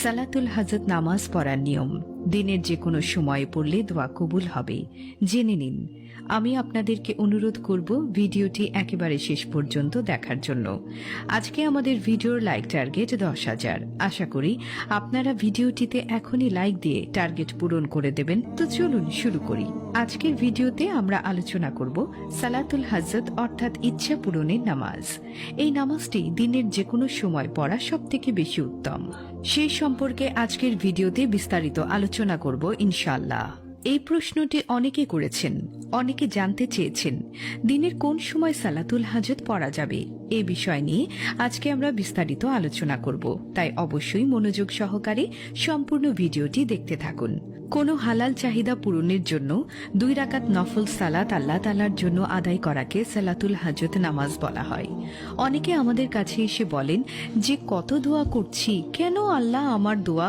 সালাতুল হাজত নামাজ পড়ার নিয়ম। দিনের যে কোনো সময়ে পড়লে দোয়া কবুল হবে, জেনে নিন। আমি আপনাদেরকে অনুরোধ করব ভিডিওটি একেবারে শেষ পর্যন্ত দেখার জন্য। আজকে আমাদের ভিডিওর লাইক টার্গেট 10,000। আশা করি আপনারা ভিডিওটিতে এখনই লাইক দিয়ে টার্গেট পূরণ করে দেবেন। তো চলুন শুরু করি। আজকের ভিডিওতে আমরা আলোচনা করব সালাতুল হাজত অর্থাৎ ইচ্ছা পূরণের নামাজ। এই নামাজটি দিনের যে কোনো সময় পড়া সবথেকে বেশি উত্তম। সেই সম্পর্কে আজকের ভিডিওতে বিস্তারিত আলোচনা করব ইনশাআল্লাহ। এই প্রশ্নটি অনেকে করেছেন, অনেকে জানতে চেয়েছেন দিনের কোন সময় সালাতুল হাজত পড়া যাবে। এ বিষয় নিয়ে আজকে আমরা বিস্তারিত আলোচনা করব, তাই অবশ্যই মনোযোগ সহকারে সম্পূর্ণ ভিডিওটি দেখতে থাকুন। কোনো হালাল চাহিদা পূরণের জন্য 2 রাকাত নফল সালাত আল্লাহ তাআলার জন্য আদায় করাকে সালাতুল হাজত নামাজ বলা হয়। অনেকে আমাদের কাছে এসে বলেন যে কত দোয়া করছি, কেন আল্লাহ আমার দোয়া